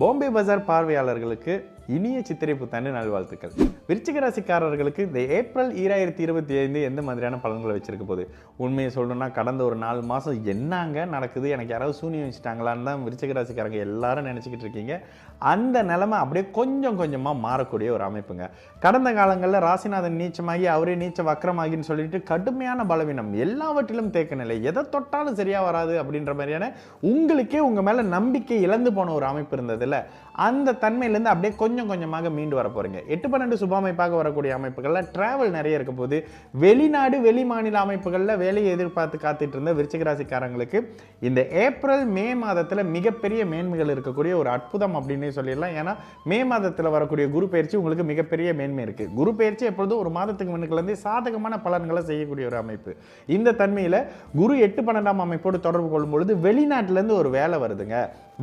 பாம்பே பஜார் பார்வையாளர்களுக்கு இனிய சித்திரை புத்தாண்டு நல்வாழ்த்துக்கள். விருச்சிக ராசிக்காரர்களுக்கு இந்த ஏப்ரல் 2025 எந்த மாதிரியான பலன்களை வச்சிருக்க போகுது? உண்மையை சொல்லணும்னா கடந்த ஒரு 4 மாதம் என்னங்க நடக்குது, எனக்கு யாராவது சூனியம் வச்சுட்டாங்களான்னு தான் விருச்சிக ராசிக்காரங்க எல்லாரும் நினச்சிக்கிட்டு இருக்கீங்க. அந்த நிலைமை அப்படியே கொஞ்சம் கொஞ்சமாக மாறக்கூடிய ஒரு அமைப்புங்க. கடந்த காலங்களில் ராசிநாதன் நீச்சமாகி அவரே நீச்ச வக்கரமாகின்னு சொல்லிட்டு கடுமையான பலவீனம், எல்லாவற்றிலும் தேக்க நிலை, எதை தொட்டாலும் சரியாக வராது அப்படின்ற மாதிரியான உங்களுக்கே உங்கள் மேலே நம்பிக்கை இழந்து போன ஒரு அமைப்பு இருந்ததில்ல, அந்த தன்மையிலேருந்து அப்படியே கொஞ்சம் கொஞ்சமாக மீண்டு வர போறீங்க. 8-12 சுப அமைப்பாக வரக்கூடிய அமைப்புகளில் டிராவல் நிறைய இருக்க போது. வெளிநாடு வெளி மாநில அமைப்புகளில் வேலையை எதிர்பார்த்து காத்துட்டு இருந்த விருச்சிக ராசிக்காரங்களுக்கு இந்த ஏப்ரல் மே மாதத்தில் மிகப்பெரிய மேன்மைகள் இருக்கக்கூடிய ஒரு அற்புதம் அப்படின்னு சொல்லிடலாம். ஏன்னா மே மாதத்தில் வரக்கூடிய குரு பயிற்சி உங்களுக்கு மிகப்பெரிய மேன்மை இருக்கு. குரு பயிற்சி எப்பொழுதும் ஒரு மாதத்துக்கு முன்னுக்கு சாதகமான பலன்களை செய்யக்கூடிய ஒரு அமைப்பு. இந்த தன்மையில் குரு 8-12 அமைப்போடு தொடர்பு கொள்ளும் பொழுது வெளிநாட்டிலேருந்து ஒரு வேலை வருதுங்க,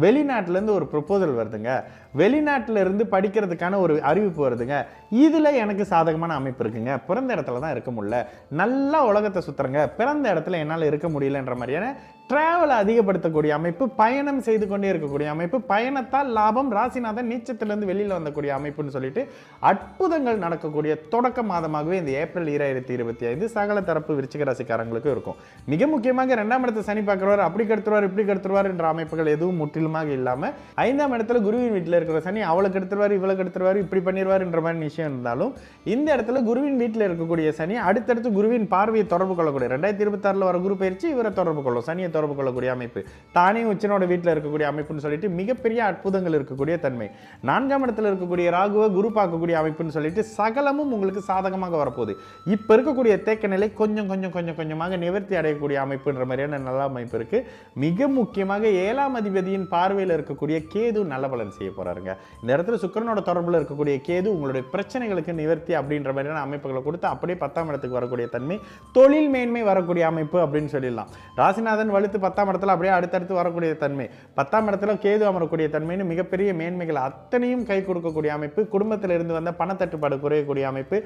வெளிநாட்டிலேருந்து ஒரு ப்ரொபோசல் வருதுங்க, வெளிநாட்டில இருந்து படிக்கிறதுக்கான ஒரு அறிவிப்பு வருதுங்க, இதில் எனக்கு சாதகமான அமைப்பு இருக்குங்க. பிறந்த இடத்துல தான் இருக்க முடியல, நல்லா உலகத்தை சுற்றுறங்க, பிறந்த இடத்துல என்னால் இருக்க முடியலன்ற மாதிரியான டிராவலை அதிகப்படுத்தக்கூடிய அமைப்பு, பயணம் செய்து கொண்டே இருக்கக்கூடிய அமைப்பு, பயணத்தால் லாபம், ராசிநாதன் நீச்சத்திலிருந்து வெளியில் வந்தக்கூடிய அமைப்புன்னு சொல்லிட்டு அற்புதங்கள் நடக்கக்கூடிய தொடக்க மாதமாகவே இந்த ஏப்ரல் 2025 சகல தரப்பு விருச்சிக ராசிக்காரங்களுக்கு இருக்கும். மிக முக்கியமாக 2ஆம் இடத்தை சனி பார்க்கிறவர், அப்படி கெடுத்துருவார் இப்படி கெடுத்துருவார் என்ற அமைப்புகள் எதுவும் முற்றிலுமாக இல்லாமல் 5ஆம் இடத்துல குருவின் வீட்டில் இருக்கிற சனி அவளுக்கு எடுத்துருவார் இவளுக்கு எடுத்துருவார் இப்படி பண்ணிடுவார் என்ற மாதிரி விஷயம் இருந்தாலும், இந்த இடத்துல குருவின் வீட்டில் இருக்கக்கூடிய சனி அடுத்தடுத்து குருவின் பார்வையை தொடர்பு கொள்ளக்கூடிய 2026 வர குரு பயிற்சி இவரை தொடர்பு கொள்ளும், சனியை தொடர்பு கொள்ளக்கூடிய அமைப்பு, தானே உச்சனோட வீட்டில் இருக்கக்கூடிய அமைப்புன்னு சொல்லிட்டு மிகப்பெரிய அற்புதங்கள் இருக்கக்கூடிய தன்மை. 4ஆம் இடத்துல இருக்கக்கூடிய ராகுவை குரு பார்க்கக்கூடிய அமைப்புன்னு சொல்லிட்டு சகலமும் உங்களுக்கு சாதகமாக வரப்போகுது. இப்போ இருக்கக்கூடிய தேக்க நிலை கொஞ்சம் கொஞ்சம் கொஞ்சம் கொஞ்சமாக நிவர்த்தி அடையக்கூடிய அமைப்புன்ற மாதிரியான நல்ல அமைப்பு இருக்கு. மிக முக்கியமாக 7ஆம் அதிபதியின் பார்வையில் இருக்கக்கூடிய கேது நல்ல பலன் செய்ய போறாருங்க. இந்த இடத்துல சுக்கிரனோட தொடர்பில் இருக்கக்கூடிய கேது உங்களுடைய பிரச்சனைகளுக்கு நிவர்த்தி அப்படின்ற மாதிரியான அமைப்புகளை கொடுத்து அப்படியே 10ஆம் இடத்துக்கு வரக்கூடிய தன்மை, தொழில் மேன்மை வரக்கூடிய அமைப்பு அப்படின்னு சொல்லிடலாம். ராசிநாதன் வலுத்து 10ஆம் இடத்துல அப்படியே அடுத்தடுத்து வரக்கூடிய தன்மை, 10ஆம் இடத்துல கேது அமரக்கூடிய தன்மைன்னு மிகப்பெரிய மேன்மைகள் அத்தனையும் கை கொடுக்கக்கூடிய அமைப்பு. குடும்பத்தில் இருந்து வந்த பணத்தட்டுப்பாடு குறையக்கூடிய அமைப்பு,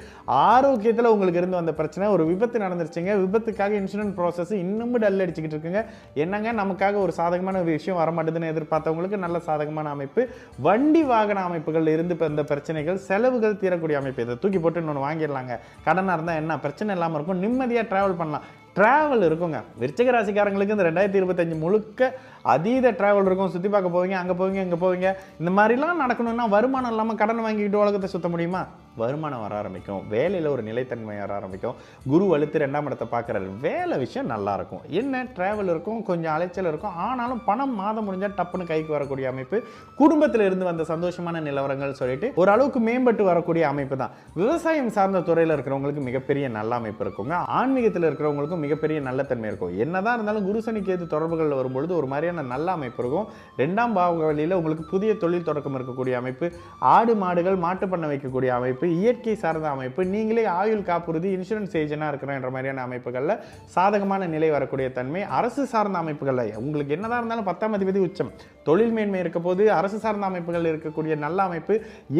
ஆரோக்கியத்தில் உங்களுக்கு இருந்து வந்த பிரச்சனை, ஒரு விபத்து நடந்துருச்சுங்க, விபத்துக்காக இன்சூரன்ஸ் ப்ராசஸ் இன்னும் டல் அடிச்சுக்கிட்டு இருக்குங்க, என்னங்க நமக்காக ஒரு சாதகமான விஷயம் வரமாட்டேதுன்னு எதிர்பார்த்தவங்களுக்கு நல்ல சாதகமான அமைப்பு. வண்டி வாகன அமைப்புகள் இருந்து இந்த பிரச்சனைகள் செலவுகள் தீரக்கூடிய அமைப்பு. இதை தூக்கி போட்டு இன்னொன்று வாங்கிடலாங்க, கடனாக இருந்தால் என்ன பிரச்சனை இல்லாமல் இருக்கும், நிம்மதியாக டிராவல் பண்ணலாம். டிராவல் இருக்குங்க. விருச்சிக ராசிக்காரங்களுக்கு இந்த 2025 முழுக்க அதீத டிராவல் இருக்கும். சுற்றி பார்க்க போவீங்க, அங்கே போவீங்க இங்கே போவீங்க. இந்த மாதிரிலாம் நடக்கணும்னா வருமானம் இல்லாமல் கடன் வாங்கிக்கிட்டு உலகத்தை சுற்ற முடியுமா? வருமானம் வர ஆரம்பிக்கும், வேலையில் ஒரு நிலைத்தன்மை வர ஆரம்பிக்கும். குரு வலுத்து 2ஆம் இடத்தை பார்க்குறாரு, வேலை விஷயம் நல்லா இருக்கும். என்ன டிராவல் இருக்கும், கொஞ்சம் அலைச்சல் இருக்கும், ஆனாலும் பணம் மாதம் முடிஞ்சால் டப்புன்னு கைக்கு வரக்கூடிய அமைப்பு. குடும்பத்தில் இருந்து வந்த சந்தோஷமான நிலவரங்கள் சொல்லிட்டு ஓரளவுக்கு மேம்பட்டு வரக்கூடிய அமைப்பு தான். விவசாயம் சார்ந்த துறையில் இருக்கிறவங்களுக்கு மிகப்பெரிய நல்ல அமைப்பு இருக்குங்க. ஆன்மீகத்தில் இருக்கிறவங்களுக்கும் மிகப்பெரிய நல்ல தன்மை இருக்கும். என்னதான் இருந்தாலும் குரு சனி கேது தொடர்புகளில் வரும்பொழுது ஒரு மாதிரியான நல்ல அமைப்பு இருக்கும். 2ஆம் பாவ வழியில் உங்களுக்கு புதிய தொழில் தொடக்கம் இருக்கக்கூடிய அமைப்பு, ஆடு மாடுகள் மாட்டு பண்ண வைக்கக்கூடிய அமைப்பு, இயற்கை சார்ந்த அமைப்பு, நீங்களே ஆயுள் காப்புறுதி இன்சூரன்ஸ் ஏஜென்ட்டாக இருக்கிற என்ற மாதிரியான அமைப்புகளில் சாதகமான நிலை வரக்கூடிய தன்மை. அரசு சார்ந்த அமைப்புகளில் உங்களுக்கு என்னதான் இருந்தாலும் 10ஆம் அதிபதி உச்சம், தொழில் மேன்மை இருக்க போது அரசு சார்ந்த அமைப்புகள் இருக்கக்கூடிய நல்ல அமைப்பு,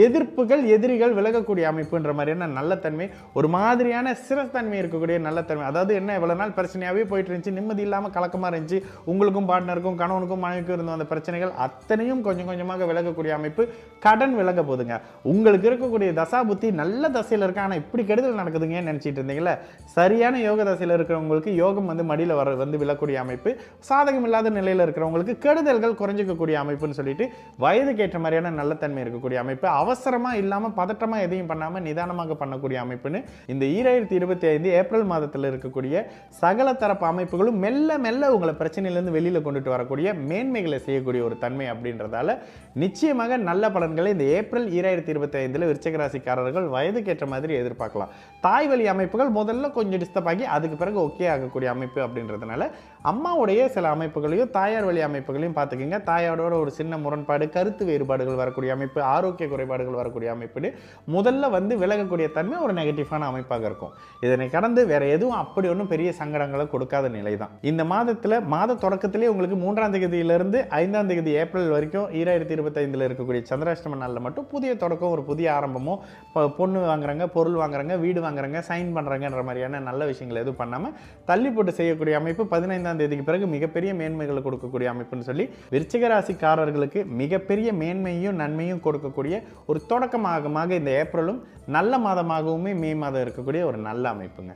எதிர்ப்புகள் எதிரிகள் விலகக்கூடிய அமைப்புன்ற மாதிரியான நல்ல தன்மை, ஒரு மாதிரியான சிறத்தன்மை இருக்கக்கூடிய நல்ல தன்மை. அதாவது என்ன, இவ்வளவு நாள் பிரச்சனையாகவே போயிட்டு இருந்துச்சு, நிம்மதி இல்லாமல் கலக்கமாக இருந்துச்சு, உங்களுக்கும் பார்ட்னருக்கும் கணவனுக்கும் மனைவிக்கும் இருந்த அந்த பிரச்சனைகள் அத்தனையும் கொஞ்சம் கொஞ்சமாக விலகக்கூடிய அமைப்பு. கடன் விலக போதுங்க. உங்களுக்கு இருக்கக்கூடிய தசா புத்தி நல்ல தசையில் இருக்க, ஆனால் இப்படி கெடுதல் நடக்குதுங்கன்னு நினச்சிட்டு இருந்தீங்களே, சரியான யோக தசையில் இருக்கிறவங்களுக்கு யோகம் மடியில் வந்து விழக்கூடிய அமைப்பு. சாதகம் இல்லாத நிலையில் இருக்கிறவங்களுக்கு கெடுதல்கள் குறைஞ்சிக்கக்கூடிய அமைப்புன்னு சொல்லிட்டு வயதுக்கு ஏற்ற மாதிரியான நல்ல தன்மை இருக்கக்கூடிய அமைப்பு. அவசரமாக இல்லாமல் பதட்டமாக எதையும் பண்ணாமல் நிதானமாக பண்ணக்கூடிய அமைப்புன்னு இந்த 2025 ஏப்ரல் மாதத்தில் இருக்கக்கூடிய சகல தரப்பு அமைப்புகளும் மெல்ல மெல்ல உங்களை பிரச்சனையிலிருந்து வெளியில் கொண்டுட்டு வரக்கூடிய மேன்மைகளை செய்யக்கூடிய ஒரு தன்மை அப்படின்றதால நிச்சயமாக நல்ல பலன்களை இந்த ஏப்ரல் 2025 விருச்சிக ராசிக்காரர்கள் வயதுக்கு ஏற்ற மாதிரி எதிர்பார்க்கலாம். தாய் வழி அமைப்புகள் முதல்ல கொஞ்சம் டிஸ்டர்ப் ஆகி அதுக்கு பிறகு ஓகே ஆகக்கூடிய அமைப்பு அப்படின்றதுனால அம்மாவுடைய சில அமைப்புகளையும் தாயார் வழி அமைப்புகளையும் பார்த்துக்கிங்க. தாயாரோட ஒரு சின்ன முரண்பாடு, கருத்து வேறுபாடுகள் வரக்கூடிய அமைப்பு, ஆரோக்கிய குறைபாடுகள் வரக்கூடிய அமைப்புன்னு முதல்ல வந்து விலகக்கூடிய தன்மை ஒரு நெகட்டிவான அமைப்பாக இருக்கும். இதனை கடந்து வேற எதுவும் அப்படி ஒன்றும் பெரிய சங்கடங்களை கொடுக்காத நிலை தான். இந்த மாதத்தில் மாத தொடக்கத்திலே உங்களுக்கு 3ஆம் தேதியிலிருந்து 5ஆம் தேதி ஏப்ரல் வரைக்கும் 2025 இருக்கக்கூடிய சந்திராஷ்டம நாளில் மட்டும் புதிய தொடக்கம், ஒரு புதிய ஆரம்பமோ பொண்ணு வாங்குறாங்க, பொருள் வாங்குறாங்க, வீடு வாங்குறாங்க, சைன் பண்ணுறாங்கன்ற மாதிரியான நல்ல விஷயங்கள் எதுவும் பண்ணாமல் தள்ளி போட்டு செய்யக்கூடிய அமைப்பு 15ஆம் தேதிக்கு பிறகு மிகப்பெரிய மேன்மைகளை கொடுக்கக்கூடிய அமைப்புன்னு சொல்லி விருச்சிக ராசிக்காரர்களுக்கு மிகப்பெரிய மேன்மையும் நன்மையும் கொடுக்கக்கூடிய ஒரு தொடக்கமாக இந்த ஏப்ரலும் நல்ல மாதமாகவுமே மே மாதம் இருக்கக்கூடிய ஒரு நல்ல அமைப்புங்க.